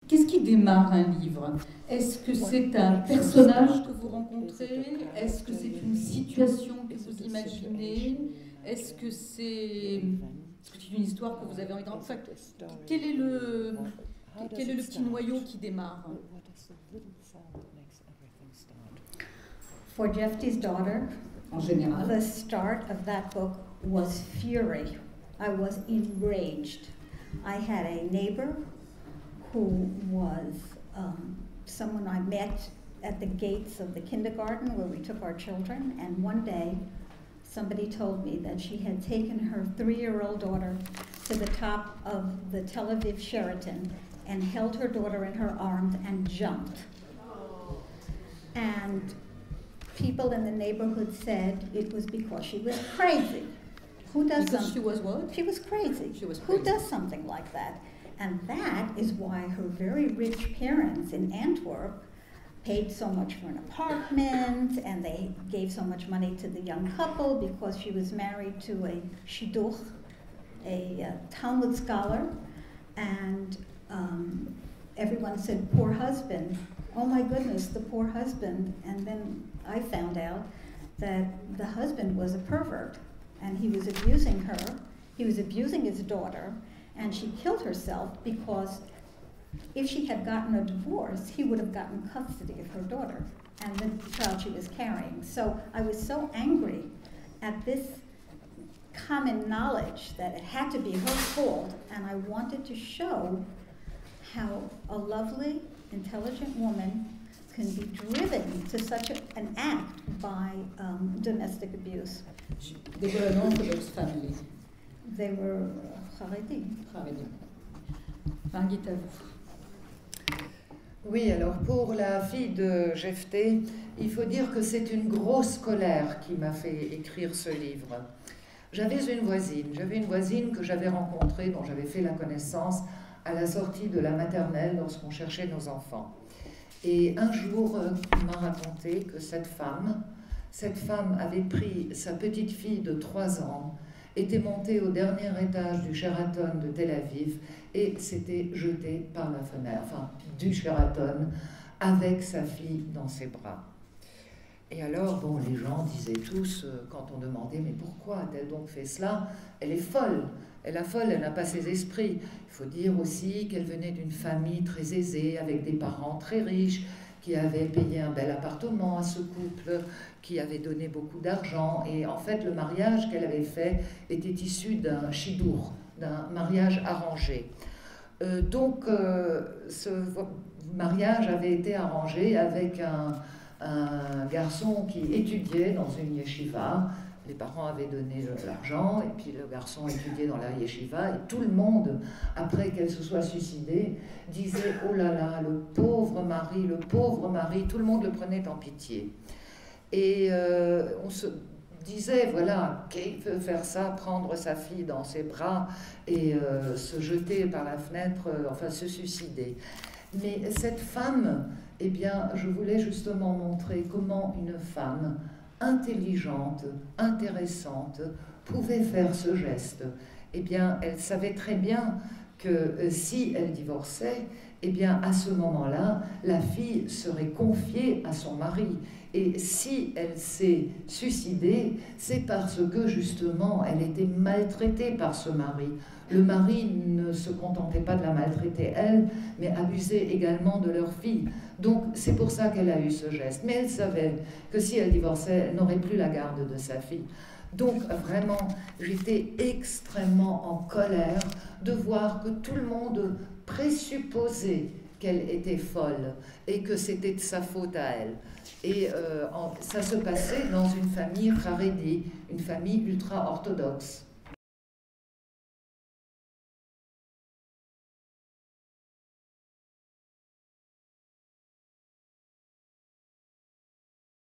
Qu'est-ce qui démarre un livre? Est-ce que c'est un personnage que vous rencontrez? Est-ce que c'est une situation que vous imaginez? Est-ce que c'est une histoire que vous avez envie de... Enfin, quel est le petit noyau qui démarre? For Jefty's daughter, En général, the start of that book was fury. I was enraged. I had a neighbor who was someone I met at the gates of the kindergarten where we took our children, and one day somebody told me that she had taken her 3-year-old daughter to the top of the Tel Aviv Sheraton and held her daughter in her arms and jumped. And people in the neighborhood said it was because she was crazy. Who does because something? she was what? She was crazy. She was Who crazy. does something like that? And that is why her very rich parents in Antwerp paid so much for an apartment, and they gave so much money to the young couple because she was married to a shidduch, a Talmud scholar, and everyone said, poor husband. Oh my goodness, the poor husband. And then I found out that the husband was a pervert, and he was abusing her. He was abusing his daughter, and she killed herself because if she had gotten a divorce, he would have gotten custody of her daughter and the child she was carrying. So I was so angry at this common knowledge that it had to be her fault, and I wanted to show how a lovely, intelligent woman can be driven to such an act by domestic abuse. They were an Orthodox family. They were Haredi. Margit, à vous. Oui, alors pour la fille de Jefté, il faut dire que c'est une grosse colère qui m'a fait écrire ce livre. J'avais une voisine que j'avais rencontrée, dont j'avais fait la connaissance à la sortie de la maternelle lorsqu'on cherchait nos enfants. Et un jour, elle m'a raconté que cette femme avait pris sa petite fille de 3 ans, était montée au dernier étage du Sheraton de Tel Aviv et s'était jetée par la fenêtre, enfin du Sheraton, avec sa fille dans ses bras. Et alors, bon, les gens disaient tous, quand on demandait, mais pourquoi a-t-elle donc fait cela? Elle est folle. Elle n'a pas ses esprits. Il faut dire aussi qu'elle venait d'une famille très aisée, avec des parents très riches, qui avaient payé un bel appartement à ce couple, qui avaient donné beaucoup d'argent. Et en fait, le mariage qu'elle avait fait était issu d'un shidur, d'un mariage arrangé. Donc, ce mariage avait été arrangé avec un garçon qui étudiait dans une yeshiva. Les parents avaient donné l'argent, et puis le garçon étudiait dans la yeshiva, et tout le monde, après qu'elle se soit suicidée, disait « Oh là là, le pauvre mari », tout le monde le prenait en pitié. Et on se disait, voilà, qui veut faire ça, prendre sa fille dans ses bras et se jeter par la fenêtre, enfin se suicider. Mais cette femme, eh bien, je voulais justement montrer comment une femme intelligente, intéressante, pouvait faire ce geste. Eh bien, elle savait très bien que si elle divorçait, eh bien, à ce moment-là, la fille serait confiée à son mari. Et si elle s'est suicidée, c'est parce que, justement, elle était maltraitée par ce mari. Le mari ne se contentait pas de la maltraiter, elle, mais abusait également de leur fille. Donc, c'est pour ça qu'elle a eu ce geste. Mais elle savait que si elle divorçait, elle n'aurait plus la garde de sa fille. Donc, vraiment, j'étais extrêmement en colère de voir que tout le monde présupposait qu'elle était folle et que c'était de sa faute à elle. Et ça se passait dans une famille Haredi, une famille ultra-orthodoxe.